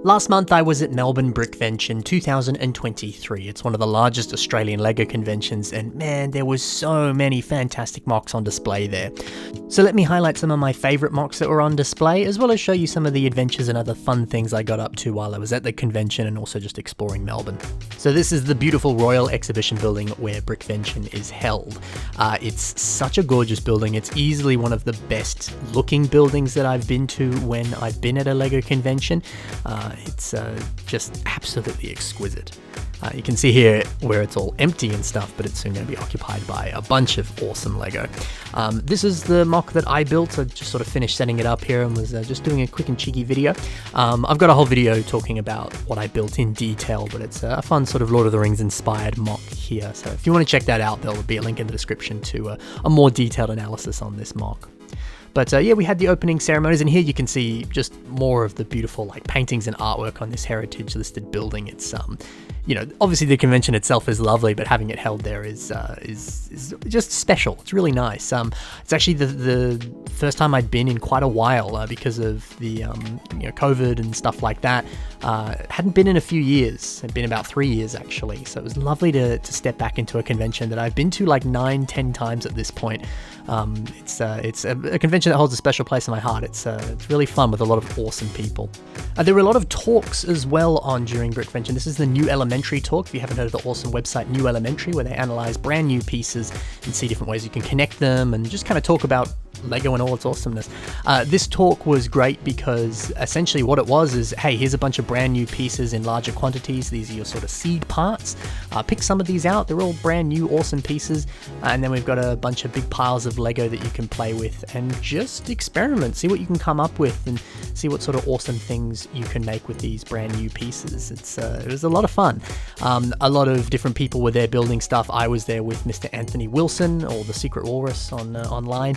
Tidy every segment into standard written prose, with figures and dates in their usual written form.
Last month I was at Melbourne Brickvention 2023. It's one of the largest Australian LEGO conventions, and man, there was so many fantastic MOCs on display there. So let me highlight some of my favourite MOCs that were on display, as well as show you some of the adventures and other fun things I got up to while I was at the convention and also just exploring Melbourne. So this is the beautiful Royal Exhibition building where Brickvention is held. It's such a gorgeous building. It's easily one of the best looking buildings that I've been to when I've been at a LEGO convention. It's just absolutely exquisite. You can see here where it's all empty and stuff, but it's soon going to be occupied by a bunch of awesome LEGO. This is the MOC that I built. I just sort of finished setting it up here and was just doing a quick and cheeky video. I've got a whole video talking about what I built in detail, but it's a fun sort of Lord of the Rings inspired MOC here. So if you want to check that out, there'll be a link in the description to a more detailed analysis on this MOC. But yeah, we had the opening ceremonies, and here you can see just more of the beautiful like paintings and artwork on this heritage listed building. It's you know, obviously the convention itself is lovely, but having it held there is just special. It's really nice. It's actually the first time I'd been in quite a while because of the you know, COVID and stuff like that. Hadn't been in a few years. It'd been about 3 years actually. So it was lovely to step back into a convention that I've been to like 9-10 times at this point. It's a convention that holds a special place in my heart. It's really fun with a lot of awesome people. There were a lot of talks as well on during Brickvention. This is the New Elementary talk. If you haven't heard of the awesome website New Elementary, where they analyze brand new pieces and see different ways you can connect them and just kind of talk about LEGO and all its awesomeness. This talk was great because essentially what it was is, hey, here's a bunch of brand new pieces in larger quantities. These are your sort of seed parts. Pick some of these out. They're all brand new, awesome pieces. And then we've got a bunch of big piles of LEGO that you can play with and just experiment, see what you can come up with and see what sort of awesome things you can make with these brand new pieces. It was a lot of fun. A lot of different people were there building stuff. I was there with Mr. Anthony Wilson, or the Secret Walrus online.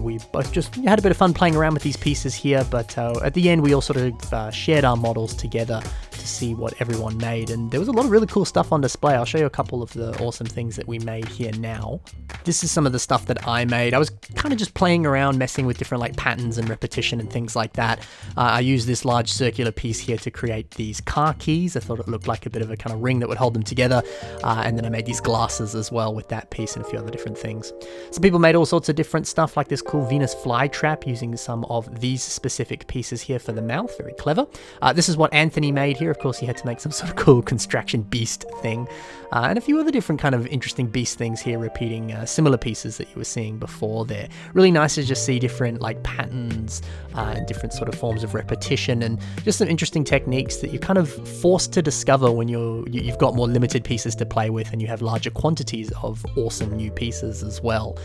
We both just had a bit of fun playing around with these pieces here, but at the end we all sort of shared our models together to see what everyone made, and there was a lot of really cool stuff on display. I'll show you a couple of the awesome things that we made here now. This is some of the stuff that I made. I was kind of just playing around, messing with different like patterns and repetition and things like that. I used this large circular piece here to create these car keys. I thought it looked like a bit of a kind of ring that would hold them together, and then I made these glasses as well with that piece and a few other different things. Some people made all sorts of different stuff, like this cool Venus flytrap using some of these specific pieces here for the mouth. Very clever. This is what Anthony made here. Of course, he had to make some sort of cool construction beast thing, and a few other different kind of interesting beast things here, repeating similar pieces that you were seeing before there. Really nice to just see different like patterns and different sort of forms of repetition, and just some interesting techniques that you're kind of forced to discover when you've got more limited pieces to play with and you have larger quantities of awesome new pieces as well.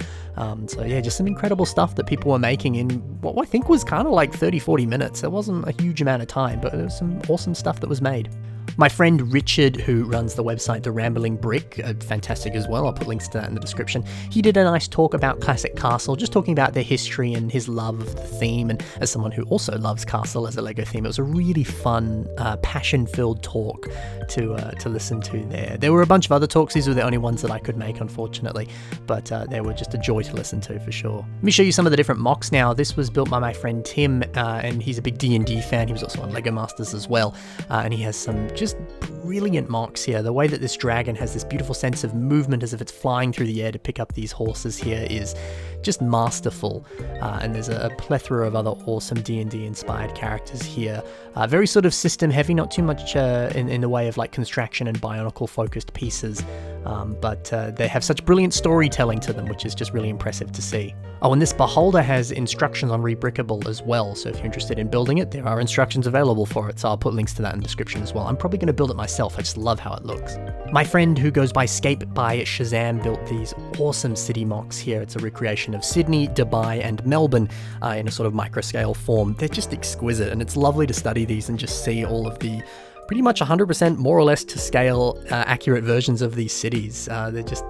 So yeah, just some incredible stuff that people were making in what I think was kind of like 30-40 minutes. It wasn't a huge amount of time, but there was some awesome stuff that was made. My friend Richard, who runs the website The Rambling Brick, fantastic as well, I'll put links to that in the description. He did a nice talk about Classic Castle, just talking about their history and his love of the theme, and as someone who also loves Castle as a LEGO theme, it was a really fun, passion-filled talk to listen to there. There were a bunch of other talks. These were the only ones that I could make, unfortunately, but they were just a joy to listen to for sure. Let me show you some of the different MOCs now. This was built by my friend Tim, and he's a big D&D fan. He was also on LEGO Masters as well, and he has some just brilliant MOCs here. The way that this dragon has this beautiful sense of movement as if it's flying through the air to pick up these horses here is just masterful. And there's a plethora of other awesome D&D inspired characters here. Very sort of system heavy, not too much in the way of like construction and bionicle focused pieces, but they have such brilliant storytelling to them, which is just really impressive to see. Oh, and this beholder has instructions on Rebrickable as well, so if you're interested in building it, there are instructions available for it, so I'll put links to that in the description as well. I'm probably going to build it myself. I just love how it looks. My friend who goes by Scape by Shazam built these awesome city MOCs here. It's a recreation of Sydney, Dubai, and Melbourne in a sort of microscale form. They're just exquisite, and it's lovely to study these and just see all of the pretty much 100% more or less to scale accurate versions of these cities. They're just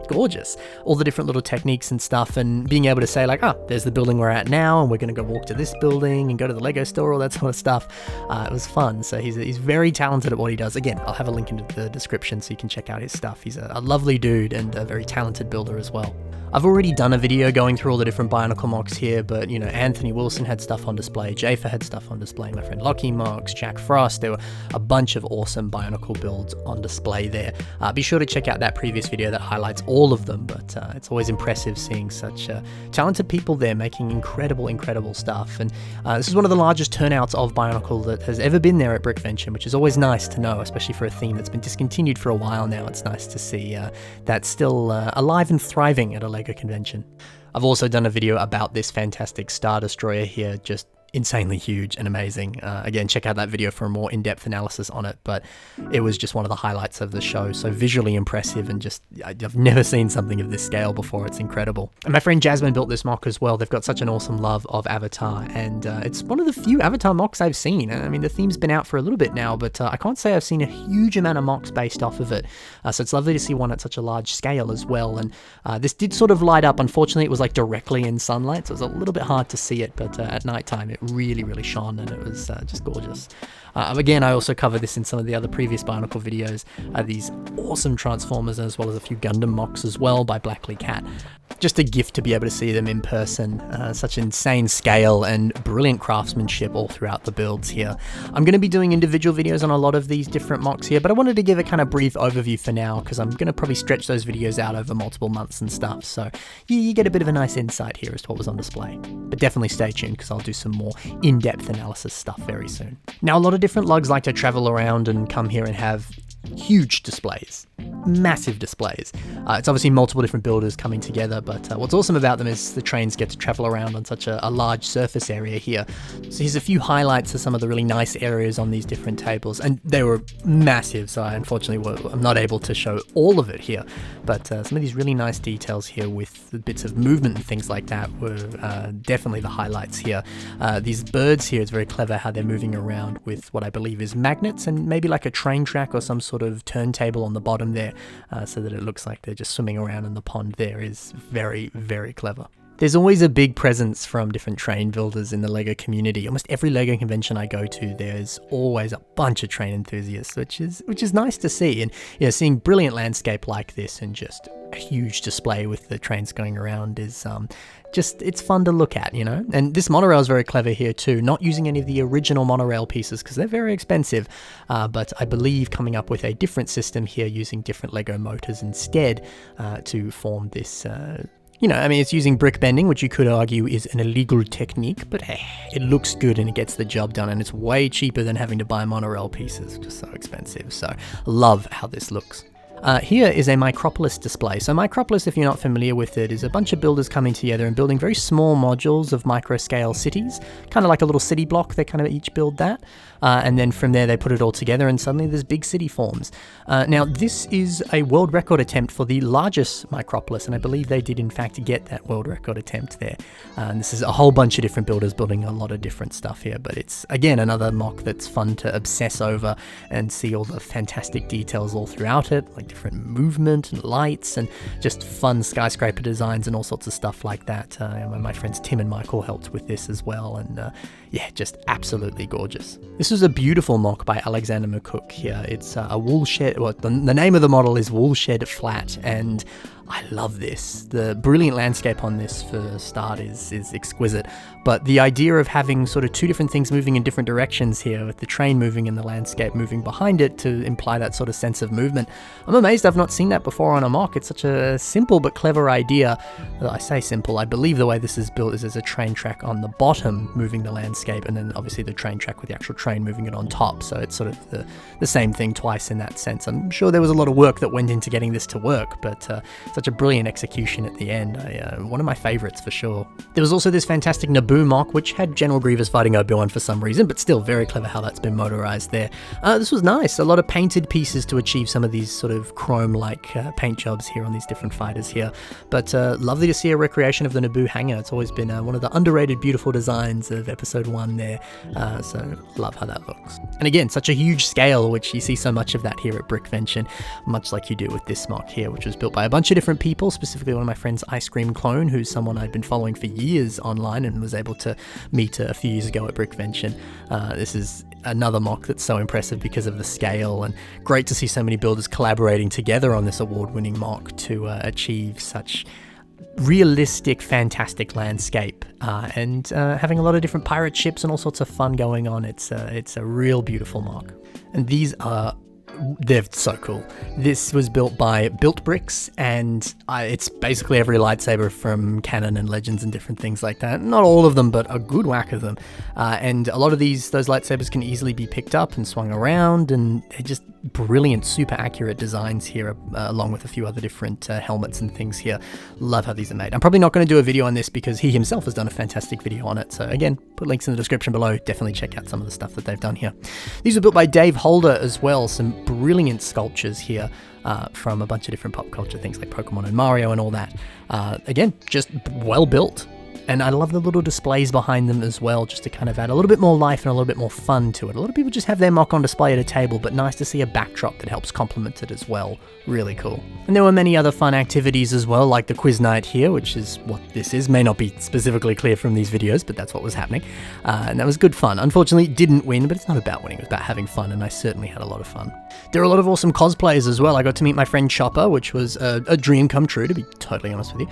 gorgeous. All the different little techniques and stuff, and being able to say like, there's the building we're at now, and we're going to go walk to this building and go to the LEGO store, all that sort of stuff. It was fun. So he's very talented at what he does. Again, I'll have a link into the description so you can check out his stuff. He's a lovely dude and a very talented builder as well. I've already done a video going through all the different Bionicle MOCs here, but you know, Anthony Wilson had stuff on display, Jafer had stuff on display, my friend Lockie MOCs, Jack Frost. There were a bunch of awesome Bionicle builds on display there. Be sure to check out that previous video that highlights all of them, but it's always impressive seeing such talented people there making incredible stuff. And this is one of the largest turnouts of Bionicle that has ever been there at Brickvention, which is always nice to know, especially for a theme that's been discontinued for a while now. It's nice to see that's still alive and thriving at a LEGO convention. I've also done a video about this fantastic Star Destroyer here, just insanely huge and amazing. Again, check out that video for a more in-depth analysis on it, but it was just one of the highlights of the show. So visually impressive, and just, I've never seen something of this scale before. It's incredible. And my friend Jasmine built this MOC as well. They've got such an awesome love of Avatar, and it's one of the few Avatar MOCs I've seen. I mean, the theme's been out for a little bit now, but I can't say I've seen a huge amount of MOCs based off of it. So it's lovely to see one at such a large scale as well. And this did sort of light up. Unfortunately, it was like directly in sunlight, so it was a little bit hard to see it, but at nighttime it really shone, and it was just gorgeous. Again, I also covered this in some of the other previous Bionicle videos, these awesome Transformers, as well as a few Gundam MOCs as well by Blackley Cat. Just a gift to be able to see them in person. Such insane scale and brilliant craftsmanship all throughout the builds here. I'm going to be doing individual videos on a lot of these different MOCs here, but I wanted to give a kind of brief overview for now, because I'm going to probably stretch those videos out over multiple months and stuff, so you get a bit of a nice insight here as to what was on display. But definitely stay tuned, because I'll do some more in-depth analysis stuff very soon. Now, a lot of different lugs like to travel around and come here and have huge displays, massive displays. It's obviously multiple different builders coming together, but what's awesome about them is the trains get to travel around on such a large surface area here. So here's a few highlights of some of the really nice areas on these different tables, and they were massive, so I'm not able to show all of it here, but some of these really nice details here with the bits of movement and things like that were definitely the highlights here. These birds here, it's very clever how they're moving around with what I believe is magnets, and maybe like a train track or some sort of turntable on the bottom there, so that it looks like they're just swimming around in the pond there. Is very clever. There's always a big presence from different train builders in the LEGO community. Almost every LEGO convention I go to, there's always a bunch of train enthusiasts, which is nice to see. And you know, seeing brilliant landscape like this and just a huge display with the trains going around is it's fun to look at, you know. And this monorail is very clever here too, not using any of the original monorail pieces because they're very expensive, but I believe coming up with a different system here using different LEGO motors instead to form this you know, I mean, it's using brick bending, which you could argue is an illegal technique, but hey, it looks good and it gets the job done, and it's way cheaper than having to buy monorail pieces, which is so expensive. So love how this looks. Here is a Micropolis display. So Micropolis, if you're not familiar with it, is a bunch of builders coming together and building very small modules of micro-scale cities, kind of like a little city block. They kind of each build that, and then from there they put it all together and suddenly this big city forms. Now this is a world record attempt for the largest Micropolis, and I believe they did in fact get that world record attempt there. And this is a whole bunch of different builders building a lot of different stuff here, but it's again another MOC that's fun to obsess over and see all the fantastic details all throughout it, like different movement and lights and just fun skyscraper designs and all sorts of stuff like that. My friends Tim and Michael helped with this as well, and yeah, just absolutely gorgeous. This is a beautiful MOC by Alexander McCook here. It's a woolshed, well, the name of the model is Woolshed Flat, and I love this. The brilliant landscape on this, for a start, is exquisite. But the idea of having sort of two different things moving in different directions here, with the train moving and the landscape moving behind it to imply that sort of sense of movement. I'm amazed I've not seen that before on a MOC. It's such a simple but clever idea. I say simple, I believe the way this is built is there's a train track on the bottom moving the landscape, and then obviously the train track with the actual train moving it on top. So it's sort of the same thing twice in that sense. I'm sure there was a lot of work that went into getting this to work, but such a brilliant execution at the end. One of my favorites for sure. There was also this fantastic Naboo MOC, which had General Grievous fighting Obi-Wan for some reason, but still very clever how that's been motorized there. This was nice. A lot of painted pieces to achieve some of these sort of chrome-like paint jobs here on these different fighters here. But lovely to see a recreation of the Naboo hangar. It's always been one of the underrated beautiful designs of Episode 1 there. So love how that looks. And again, such a huge scale, which you see so much of that here at Brickvention, much like you do with this MOC here, which was built by a bunch of different people, specifically one of my friends, Ice Cream Clone, who's someone I'd been following for years online and was able to meet a few years ago at Brickvention. This is another MOC that's so impressive because of the scale, and great to see so many builders collaborating together on this award-winning MOC to achieve such realistic, fantastic landscape, and having a lot of different pirate ships and all sorts of fun going on. It's a real beautiful mock. And they're so cool. This was built by Built Bricks, and it's basically every lightsaber from Canon and Legends and different things like that. Not all of them, but a good whack of them. And a lot of those lightsabers can easily be picked up and swung around, and they're just brilliant, super accurate designs here, along with a few other different helmets and things here. Love how these are made. I'm probably not going to do a video on this because he himself has done a fantastic video on it. So again, put links in the description below. Definitely check out some of the stuff that they've done here. These were built by Dave Holder as well. Some brilliant sculptures here from a bunch of different pop culture things like Pokemon and Mario and all that. Again, just well built. And I love the little displays behind them as well, just to kind of add a little bit more life and a little bit more fun to it. A lot of people just have their mock on display at a table, but nice to see a backdrop that helps complement it as well. Really cool. And there were many other fun activities as well, like the quiz night here, which is what this is. May not be specifically clear from these videos, but that's what was happening. And that was good fun. Unfortunately, it didn't win, but it's not about winning. It's about having fun, and I certainly had a lot of fun. There were a lot of awesome cosplays as well. I got to meet my friend Chopper, which was a dream come true, to be totally honest with you.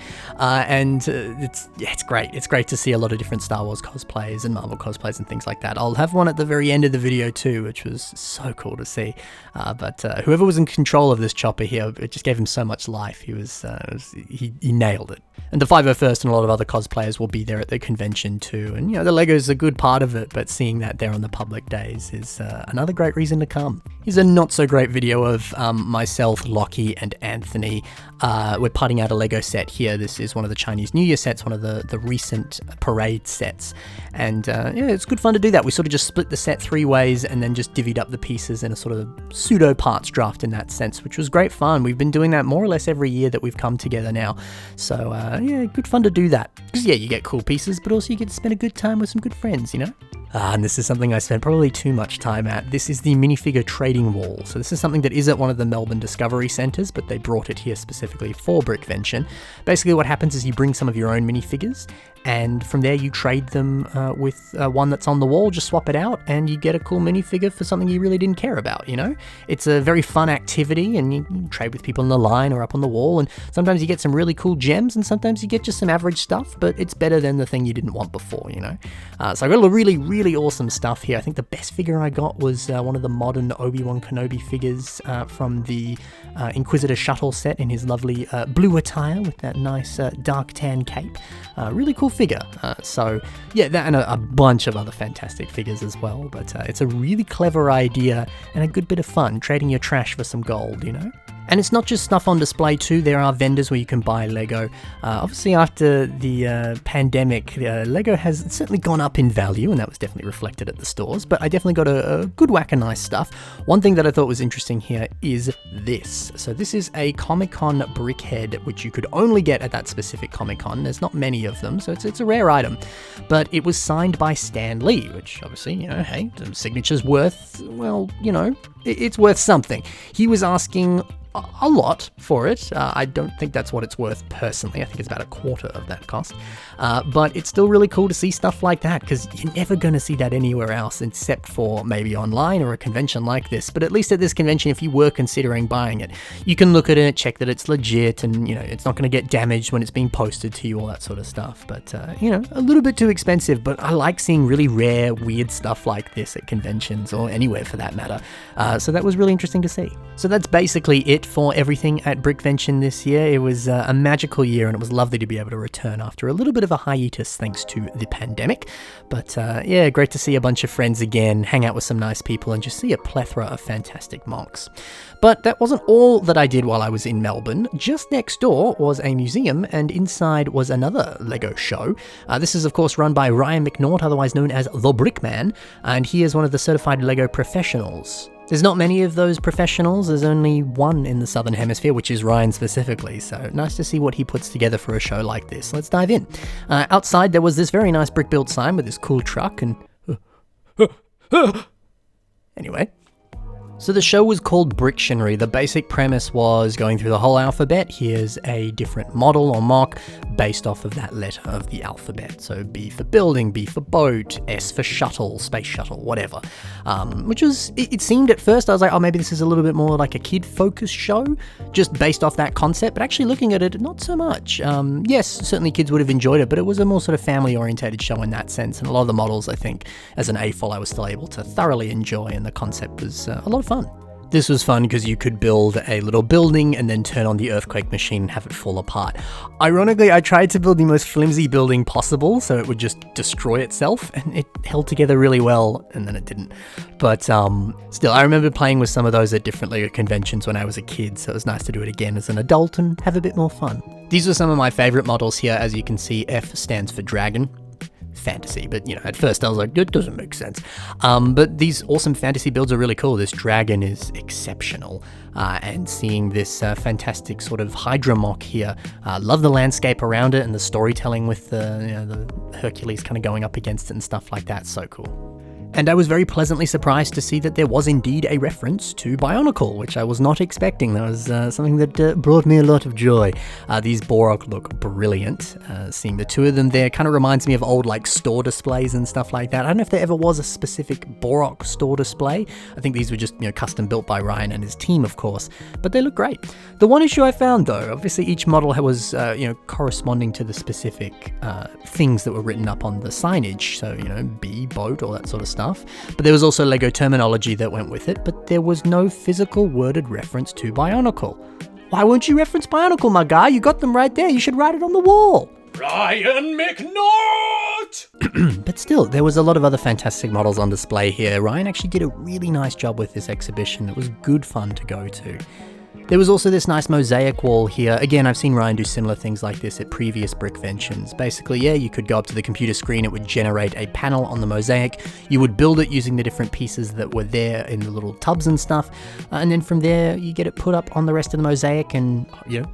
It's great. It's great to see a lot of different Star Wars cosplays and Marvel cosplays and things like that. I'll have one at the very end of the video too, which was so cool to see. But whoever was in control of this Chopper here, it just gave him so much life. He nailed it. And the 501st and a lot of other cosplayers will be there at the convention too. And, you know, the Lego's a good part of it, but seeing that there on the public days is another great reason to come. Here's a not so great video of myself, Lockie, and Anthony. We're putting out a Lego set here. This is one of the Chinese New Year sets, one of the recent parade sets. And yeah, it's good fun to do that. We sort of just split the set 3 ways and then just divvied up the pieces in a sort of pseudo parts draft in that sense, which was great fun. We've been doing that more or less every year that we've come together now. So yeah, good fun to do that. Because yeah, you get cool pieces, but also you get to spend a good time with some good friends, you know? And this is something I spent probably too much time at. This is the minifigure trading wall. So this is something that is at one of the Melbourne Discovery Centres, but they brought it here specifically for Brickvention. Basically what happens is you bring some of your own minifigures, and from there you trade them with one that's on the wall, just swap it out, and you get a cool minifigure for something you really didn't care about, you know? It's a very fun activity, and you trade with people in the line or up on the wall, and sometimes you get some really cool gems, and sometimes you get just some average stuff, but it's better than the thing you didn't want before, you know? So I got a really awesome stuff here. I think the best figure I got was one of the modern Obi-Wan Kenobi figures from the Inquisitor Shuttle set in his lovely blue attire with that nice dark tan cape. Really cool figure. So yeah, that and a bunch of other fantastic figures as well, but it's a really clever idea and a good bit of fun, trading your trash for some gold, you know? And it's not just stuff on display too, there are vendors where you can buy Lego. Obviously after the pandemic, Lego has certainly gone up in value, and that was definitely reflected at the stores, but I definitely got a good whack of nice stuff. One thing that I thought was interesting here is this. So this is a Comic-Con brickhead, which you could only get at that specific Comic-Con. There's not many of them, so it's a rare item. But it was signed by Stan Lee, which obviously, you know, hey, the signature's worth, well, you know, it's worth something. He was asking a lot for it. I don't think that's what it's worth personally. I think it's about a quarter of that cost. But it's still really cool to see stuff like that, because you're never going to see that anywhere else except for maybe online or a convention like this. But at least at this convention, if you were considering buying it, you can look at it, check that it's legit, and you know, it's not going to get damaged when it's being posted to you, all that sort of stuff. But you know, a little bit too expensive, but I like seeing really rare, weird stuff like this at conventions or anywhere for that matter. So that was really interesting to see. So that's basically it for everything at Brickvention this year. It was a magical year, and it was lovely to be able to return after a little bit of a hiatus thanks to the pandemic. But yeah, great to see a bunch of friends again, hang out with some nice people, and just see a plethora of fantastic mocks. But that wasn't all that I did while I was in Melbourne. Just next door was a museum, and inside was another Lego show. This is of course run by Ryan McNaught, otherwise known as The Brickman, and he is one of the certified Lego professionals. There's not many of those professionals, there's only one in the Southern Hemisphere, which is Ryan specifically, so nice to see what he puts together for a show like this. Let's dive in. Outside there was this very nice brick-built sign with this cool truck and... Anyway. So the show was called Bricktionary. The basic premise was going through the whole alphabet. Here's a different model or mock, based off of that letter of the alphabet. So B for building, B for boat, S for shuttle, space shuttle, whatever. Which was, it seemed at first, I was like, oh, maybe this is a little bit more like a kid-focused show, just based off that concept, but actually looking at it, not so much. Yes, certainly kids would have enjoyed it, but it was a more sort of family-orientated show in that sense, and a lot of the models, I think, as an AFOL, I was still able to thoroughly enjoy, and the concept was a lot of fun. This was fun because you could build a little building and then turn on the earthquake machine and have it fall apart. Ironically, I tried to build the most flimsy building possible so it would just destroy itself, and it held together really well, and then it didn't. But still, I remember playing with some of those at different LEGO conventions when I was a kid, so it was nice to do it again as an adult and have a bit more fun. These are some of my favorite models here. As you can see, F stands for dragon. Fantasy, but you know, at first I was like, it doesn't make sense. But these awesome fantasy builds are really cool. This dragon is exceptional, and seeing this fantastic sort of Hydra mock here, love the landscape around it and the storytelling with the Hercules kind of going up against it and stuff like that. So cool. And I was very pleasantly surprised to see that there was indeed a reference to Bionicle, which I was not expecting. That was something that brought me a lot of joy. These Borok look brilliant. Seeing the two of them there kind of reminds me of old like store displays and stuff like that. I don't know if there ever was a specific Borok store display. I think these were just, you know, custom built by Ryan and his team, of course, but they look great. The one issue I found though, obviously each model was corresponding to the specific things that were written up on the signage. So, you know, B, boat, all that sort of stuff. But there was also LEGO terminology that went with it, but there was no physical worded reference to Bionicle. Why won't you reference Bionicle, my guy? You got them right there. You should write it on the wall. Ryan McNaught! But still, there was a lot of other fantastic models on display here. Ryan actually did a really nice job with this exhibition. It was good fun to go to. There was also this nice mosaic wall here. Again, I've seen Ryan do similar things like this at previous Brickventions. Basically, yeah, you could go up to the computer screen, it would generate a panel on the mosaic, you would build it using the different pieces that were there in the little tubs and stuff, and then from there, you get it put up on the rest of the mosaic, and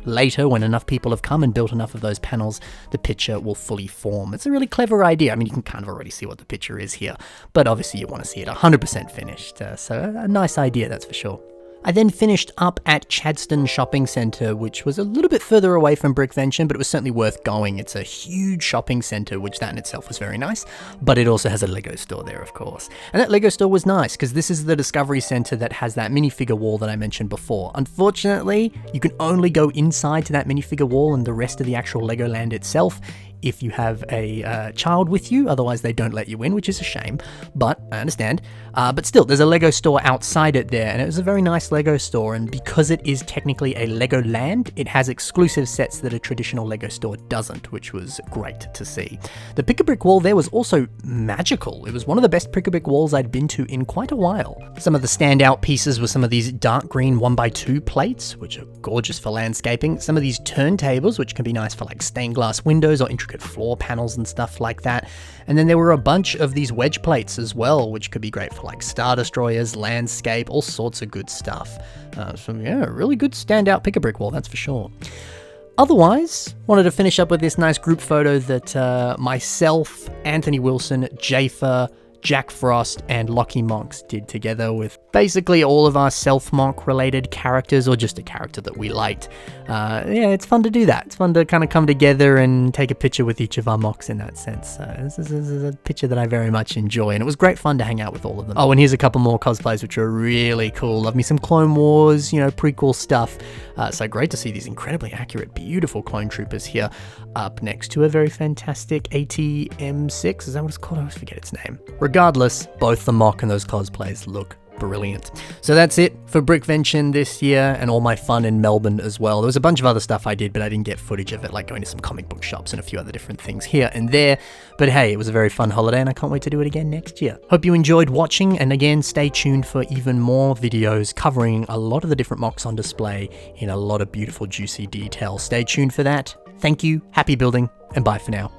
later, when enough people have come and built enough of those panels, the picture will fully form. It's a really clever idea. I mean, you can kind of already see what the picture is here, but obviously you want to see it 100% finished, so a nice idea, that's for sure. I then finished up at Chadstone Shopping Centre, which was a little bit further away from Brickvention, but it was certainly worth going. It's a huge shopping centre, which that in itself was very nice, but it also has a LEGO store there, of course. And that LEGO store was nice, because this is the Discovery Centre that has that minifigure wall that I mentioned before. Unfortunately, you can only go inside to that minifigure wall and the rest of the actual Legoland itself if you have a child with you, otherwise they don't let you in, which is a shame, but I understand. But still, there's a LEGO store outside it there, and it was a very nice LEGO store, and because it is technically a LEGO land, it has exclusive sets that a traditional LEGO store doesn't, which was great to see. The pick-a-brick wall there was also magical. It was one of the best pick-a-brick walls I'd been to in quite a while. Some of the standout pieces were some of these dark green 1x2 plates, which are gorgeous for landscaping, some of these turntables, which can be nice for like stained glass windows or intricate floor panels and stuff like that. And then there were a bunch of these wedge plates as well, which could be great for like Star Destroyers, landscape, all sorts of good stuff. So yeah, a really good standout pick-a-brick wall, that's for sure. Otherwise, wanted to finish up with this nice group photo that myself, Anthony Wilson, Jafer, Jack Frost, and Lockie Monks did together with basically all of our self-mock related characters, or just a character that we liked. Yeah, it's fun to do that. It's fun to kind of come together and take a picture with each of our mocks in that sense. This is a picture that I very much enjoy, and it was great fun to hang out with all of them. Oh, and here's a couple more cosplays which are really cool. Love me some Clone Wars, prequel stuff. So great to see these incredibly accurate, beautiful clone troopers here up next to a very fantastic ATM6. Is that what it's called? I always forget its name. Regardless, both the mock and those cosplays look brilliant. So that's it for Brickvention this year, and all my fun in Melbourne as well. There was a bunch of other stuff I did, but I didn't get footage of it, like going to some comic book shops and a few other different things here and there. But hey, it was a very fun holiday, and I can't wait to do it again next year. Hope you enjoyed watching, and again, stay tuned for even more videos covering a lot of the different mocks on display in a lot of beautiful, juicy detail. Stay tuned for that. Thank you, happy building, and bye for now.